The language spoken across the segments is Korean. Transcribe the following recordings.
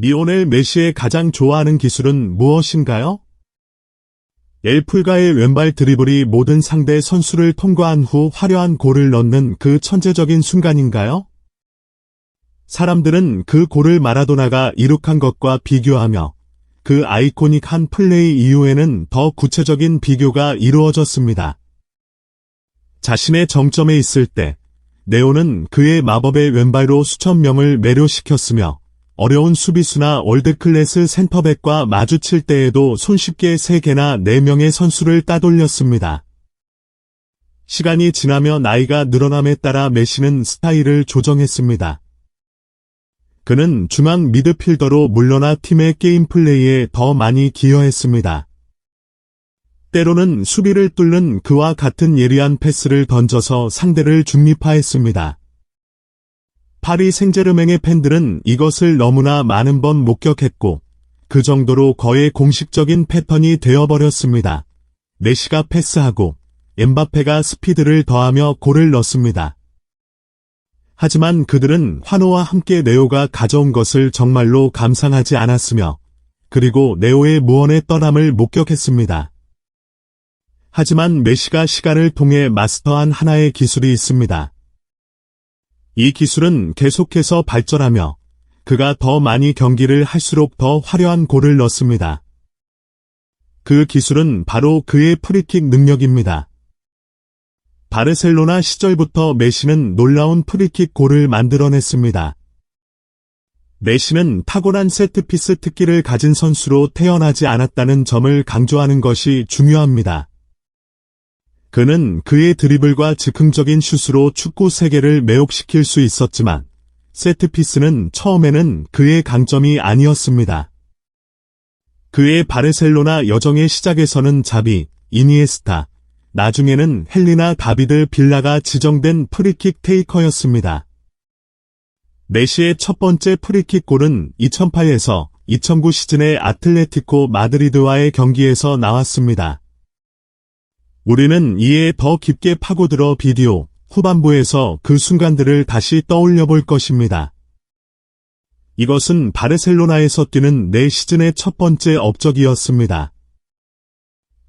리오넬 메시의 가장 좋아하는 기술은 무엇인가요? 엘풀가의 왼발 드리블이 모든 상대 선수를 통과한 후 화려한 골을 넣는 그 천재적인 순간인가요? 사람들은 그 골을 마라도나가 이룩한 것과 비교하며 그 아이코닉한 플레이 이후에는 더 구체적인 비교가 이루어졌습니다. 자신의 정점에 있을 때 네오는 그의 마법의 왼발로 수천 명을 매료시켰으며 어려운 수비수나 월드클래스 센터백과 마주칠 때에도 손쉽게 3개나 4명의 선수를 따돌렸습니다. 시간이 지나며 나이가 늘어남에 따라 메시는 스타일을 조정했습니다. 그는 중앙 미드필더로 물러나 팀의 게임 플레이에 더 많이 기여했습니다. 때로는 수비를 뚫는 그와 같은 예리한 패스를 던져서 상대를 중립화했습니다. 파리 생제르맹의 팬들은 이것을 너무나 많은 번 목격했고 그 정도로 거의 공식적인 패턴이 되어버렸습니다. 메시가 패스하고 엠바페가 스피드를 더하며 골을 넣습니다. 하지만 그들은 환호와 함께 네오가 가져온 것을 정말로 감상하지 않았으며 그리고 네오의 무언의 떠남을 목격했습니다. 하지만 메시가 시간을 통해 마스터한 하나의 기술이 있습니다. 이 기술은 계속해서 발전하며 그가 더 많이 경기를 할수록 더 화려한 골을 넣습니다. 그 기술은 바로 그의 프리킥 능력입니다. 바르셀로나 시절부터 메시는 놀라운 프리킥 골을 만들어냈습니다. 메시는 타고난 세트피스 특기를 가진 선수로 태어나지 않았다는 점을 강조하는 것이 중요합니다. 그는 그의 드리블과 즉흥적인 슛으로 축구 세계를 매혹시킬 수 있었지만 세트피스는 처음에는 그의 강점이 아니었습니다. 그의 바르셀로나 여정의 시작에서는 자비, 이니에스타, 나중에는 헬리나 다비드 빌라가 지정된 프리킥 테이커였습니다. 메시의 첫 번째 프리킥 골은 2008에서 2009 시즌의 아틀레티코 마드리드와의 경기에서 나왔습니다. 우리는 이에 더 깊게 파고들어 비디오 후반부에서 그 순간들을 다시 떠올려 볼 것입니다. 이것은 바르셀로나에서 뛰는 4시즌의 첫 번째 업적이었습니다.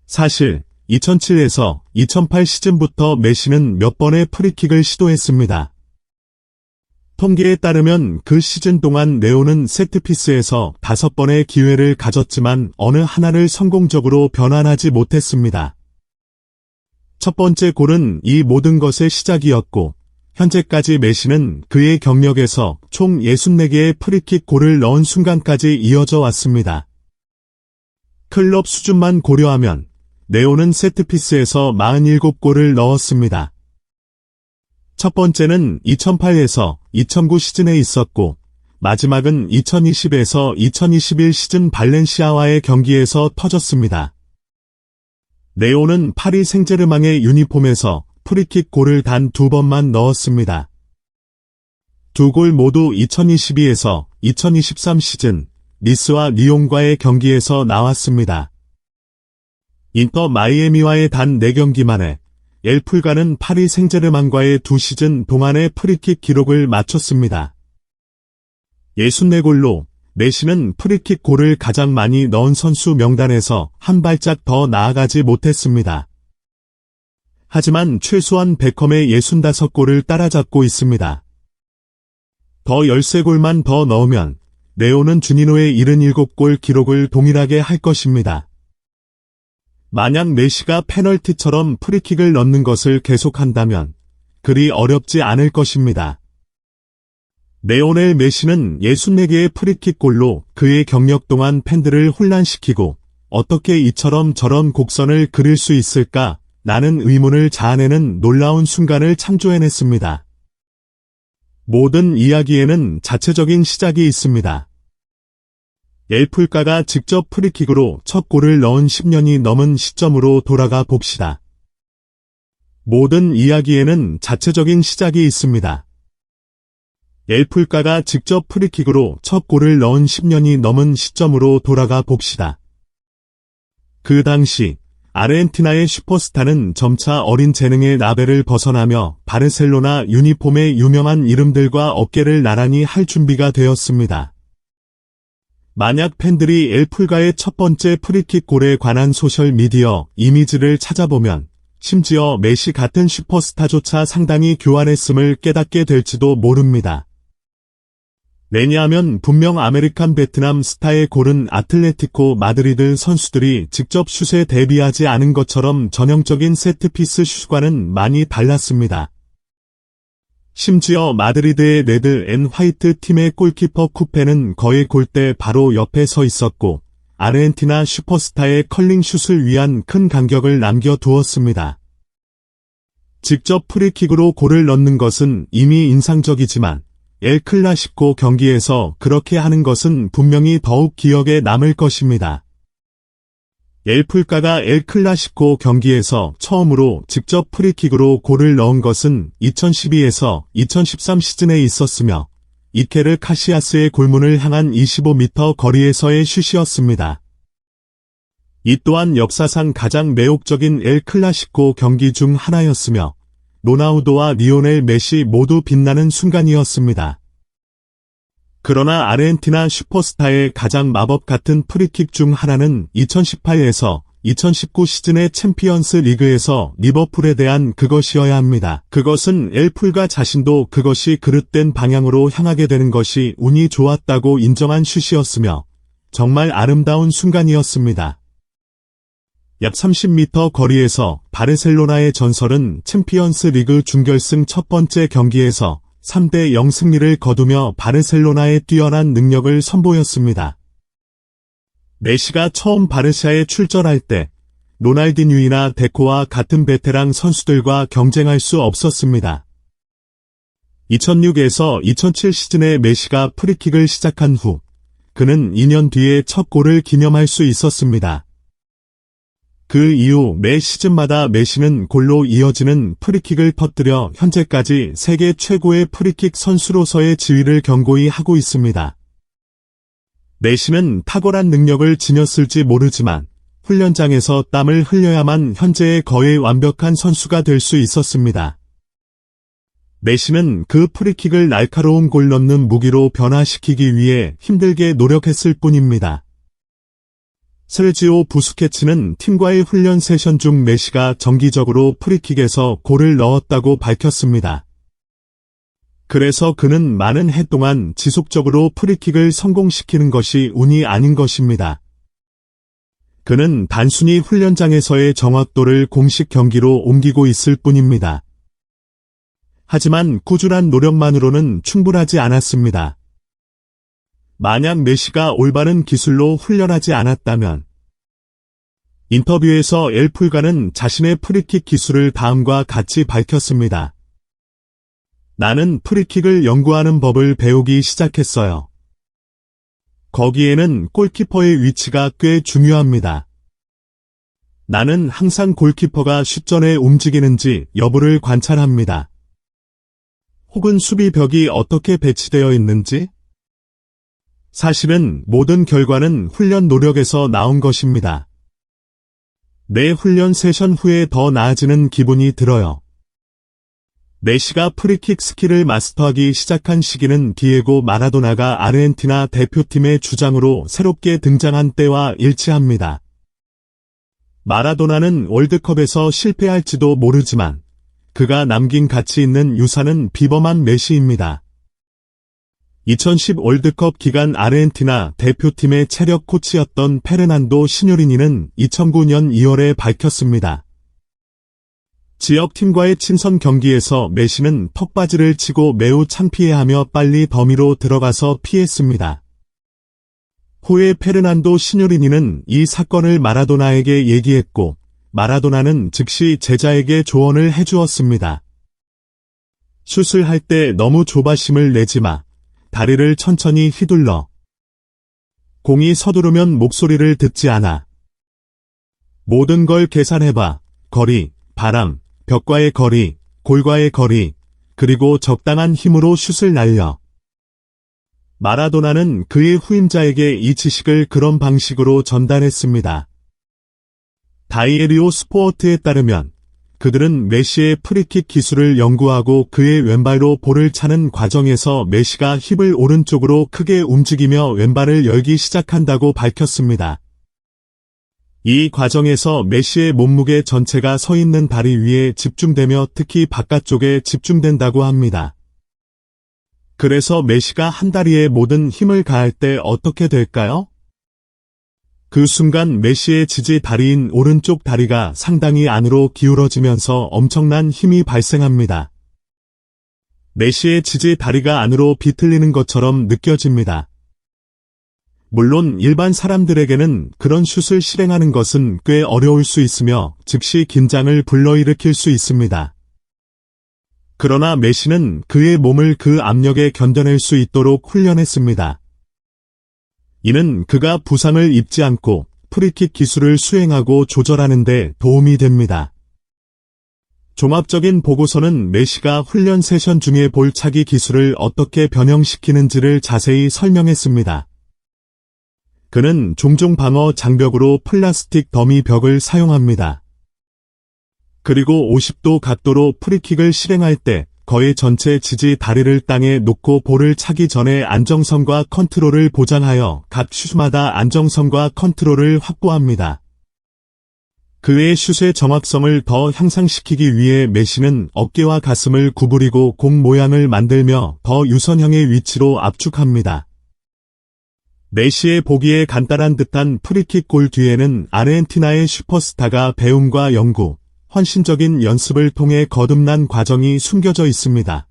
사실 2007에서 2008 시즌부터 메시는 몇 번의 프리킥을 시도했습니다. 통계에 따르면 그 시즌 동안 네오는 세트피스에서 5번의 기회를 가졌지만 어느 하나를 성공적으로 변환하지 못했습니다. 첫 번째 골은 이 모든 것의 시작이었고 현재까지 메시는 그의 경력에서 총 64개의 프리킥 골을 넣은 순간까지 이어져 왔습니다. 클럽 수준만 고려하면 네오는 세트피스에서 47골을 넣었습니다. 첫 번째는 2008에서 2009 시즌에 있었고 마지막은 2020에서 2021 시즌 발렌시아와의 경기에서 터졌습니다. 네오는 파리 생제르맹의 유니폼에서 프리킥 골을 단 2번만 넣었습니다. 2골 모두 2022에서 2023 시즌 니스와 리옹과의 경기에서 나왔습니다. 인터 마이애미와의 단 4경기 만에 엘풀가는 파리 생제르맹과의 2시즌 동안의 프리킥 기록을 맞췄습니다. 64골로 메시는 프리킥 골을 가장 많이 넣은 선수 명단에서 한 발짝 더 나아가지 못했습니다. 하지만 최소한 베컴의 65골을 따라잡고 있습니다. 더 13골만 더 넣으면 네오는 주니노의 77골 기록을 동일하게 할 것입니다. 만약 메시가 페널티처럼 프리킥을 넣는 것을 계속한다면 그리 어렵지 않을 것입니다. 네오넬 메시는 64개의 프리킥 골로 그의 경력 동안 팬들을 혼란시키고 어떻게 이처럼 저런 곡선을 그릴 수 있을까? 라는 의문을 자아내는 놀라운 순간을 창조해냈습니다. 모든 이야기에는 자체적인 시작이 있습니다. 엘풀가가 직접 프리킥으로 첫 골을 넣은 10년이 넘은 시점으로 돌아가 봅시다. 모든 이야기에는 자체적인 시작이 있습니다. 엘풀가가 직접 프리킥으로 첫 골을 넣은 10년이 넘은 시점으로 돌아가 봅시다. 그 당시 아르헨티나의 슈퍼스타는 점차 어린 재능의 나벨을 벗어나며 바르셀로나 유니폼의 유명한 이름들과 어깨를 나란히 할 준비가 되었습니다. 만약 팬들이 엘풀가의 첫 번째 프리킥 골에 관한 소셜미디어 이미지를 찾아보면 심지어 메시 같은 슈퍼스타조차 상당히 교활했음을 깨닫게 될지도 모릅니다. 왜냐하면 분명 아메리칸 베트남 스타의 골은 아틀레티코 마드리드 선수들이 직접 슛에 대비하지 않은 것처럼 전형적인 세트피스 슛과는 많이 달랐습니다. 심지어 마드리드의 레드 앤 화이트 팀의 골키퍼 쿠페는 거의 골대 바로 옆에 서 있었고 아르헨티나 슈퍼스타의 컬링 슛을 위한 큰 간격을 남겨두었습니다. 직접 프리킥으로 골을 넣는 것은 이미 인상적이지만 엘 클라시코 경기에서 그렇게 하는 것은 분명히 더욱 기억에 남을 것입니다. 엘풀가가 엘 클라시코 경기에서 처음으로 직접 프리킥으로 골을 넣은 것은 2012에서 2013 시즌에 있었으며 이케르 카시아스의 골문을 향한 25m 거리에서의 슛이었습니다. 이 또한 역사상 가장 매혹적인 엘 클라시코 경기 중 하나였으며 로나우도와 리오넬 메시 모두 빛나는 순간이었습니다. 그러나 아르헨티나 슈퍼스타의 가장 마법 같은 프리킥 중 하나는 2018에서 2019 시즌의 챔피언스 리그에서 리버풀에 대한 그것이어야 합니다. 그것은 엘풀가 자신도 그것이 그릇된 방향으로 향하게 되는 것이 운이 좋았다고 인정한 슛이었으며 정말 아름다운 순간이었습니다. 약 30m 거리에서 바르셀로나의 전설은 챔피언스 리그 준결승 첫 번째 경기에서 3대0 승리를 거두며 바르셀로나의 뛰어난 능력을 선보였습니다. 메시가 처음 바르샤에 출전할 때 로날디뉴이나 데코와 같은 베테랑 선수들과 경쟁할 수 없었습니다. 2006에서 2007 시즌에 메시가 프리킥을 시작한 후 그는 2년 뒤에 첫 골을 기념할 수 있었습니다. 그 이후 매 시즌마다 메시는 골로 이어지는 프리킥을 터뜨려 현재까지 세계 최고의 프리킥 선수로서의 지위를 견고히 하고 있습니다. 메시는 탁월한 능력을 지녔을지 모르지만 훈련장에서 땀을 흘려야만 현재의 거의 완벽한 선수가 될 수 있었습니다. 메시는 그 프리킥을 날카로운 골 넣는 무기로 변화시키기 위해 힘들게 노력했을 뿐입니다. 세르지오 부스케츠는 팀과의 훈련 세션 중 메시가 정기적으로 프리킥에서 골을 넣었다고 밝혔습니다. 그래서 그는 많은 해 동안 지속적으로 프리킥을 성공시키는 것이 운이 아닌 것입니다. 그는 단순히 훈련장에서의 정확도를 공식 경기로 옮기고 있을 뿐입니다. 하지만 꾸준한 노력만으로는 충분하지 않았습니다. 만약 메시가 올바른 기술로 훈련하지 않았다면 인터뷰에서 엘풀가는 자신의 프리킥 기술을 다음과 같이 밝혔습니다. 나는 프리킥을 연구하는 법을 배우기 시작했어요. 거기에는 골키퍼의 위치가 꽤 중요합니다. 나는 항상 골키퍼가 슛 전에 움직이는지 여부를 관찰합니다. 혹은 수비벽이 어떻게 배치되어 있는지? 사실은 모든 결과는 훈련 노력에서 나온 것입니다. 내 훈련 세션 후에 더 나아지는 기분이 들어요. 메시가 프리킥 스킬을 마스터하기 시작한 시기는 디에고 마라도나가 아르헨티나 대표팀의 주장으로 새롭게 등장한 때와 일치합니다. 마라도나는 월드컵에서 실패할지도 모르지만 그가 남긴 가치 있는 유산은 비범한 메시입니다. 2010 월드컵 기간 아르헨티나 대표팀의 체력 코치였던 페르난도 시뇨리니는 2009년 2월에 밝혔습니다. 지역팀과의 친선 경기에서 메시는 턱받이를 치고 매우 창피해하며 빨리 더미로 들어가서 피했습니다. 후에 페르난도 시뇨리니는 이 사건을 마라도나에게 얘기했고 마라도나는 즉시 제자에게 조언을 해주었습니다. 슛을 할 때 너무 조바심을 내지 마. 다리를 천천히 휘둘러. 공이 서두르면 목소리를 듣지 않아. 모든 걸 계산해봐. 거리, 바람, 벽과의 거리, 골과의 거리, 그리고 적당한 힘으로 슛을 날려. 마라도나는 그의 후임자에게 이 지식을 그런 방식으로 전달했습니다. 다이에리오 스포어트에 따르면 그들은 메시의 프리킥 기술을 연구하고 그의 왼발로 볼을 차는 과정에서 메시가 힙을 오른쪽으로 크게 움직이며 왼발을 열기 시작한다고 밝혔습니다. 이 과정에서 메시의 몸무게 전체가 서 있는 다리 위에 집중되며 특히 바깥쪽에 집중된다고 합니다. 그래서 메시가 한 다리에 모든 힘을 가할 때 어떻게 될까요? 그 순간 메시의 지지 다리인 오른쪽 다리가 상당히 안으로 기울어지면서 엄청난 힘이 발생합니다. 메시의 지지 다리가 안으로 비틀리는 것처럼 느껴집니다. 물론 일반 사람들에게는 그런 슛을 실행하는 것은 꽤 어려울 수 있으며 즉시 긴장을 불러일으킬 수 있습니다. 그러나 메시는 그의 몸을 그 압력에 견뎌낼 수 있도록 훈련했습니다. 이는 그가 부상을 입지 않고 프리킥 기술을 수행하고 조절하는 데 도움이 됩니다. 종합적인 보고서는 메시가 훈련 세션 중에 볼차기 기술을 어떻게 변형시키는지를 자세히 설명했습니다. 그는 종종 방어 장벽으로 플라스틱 더미 벽을 사용합니다. 그리고 50도 각도로 프리킥을 실행할 때 거의 전체 지지 다리를 땅에 놓고 볼을 차기 전에 안정성과 컨트롤을 보장하여 각 슛마다 안정성과 컨트롤을 확보합니다. 그의 슛의 정확성을 더 향상시키기 위해 메시는 어깨와 가슴을 구부리고 공 모양을 만들며 더 유선형의 위치로 압축합니다. 메시의 보기에 간단한 듯한 프리킥 골 뒤에는 아르헨티나의 슈퍼스타가 배움과 연구, 헌신적인 연습을 통해 거듭난 과정이 숨겨져 있습니다.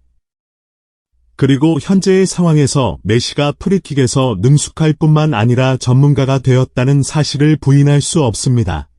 그리고 현재의 상황에서 메시가 프리킥에서 능숙할 뿐만 아니라 전문가가 되었다는 사실을 부인할 수 없습니다.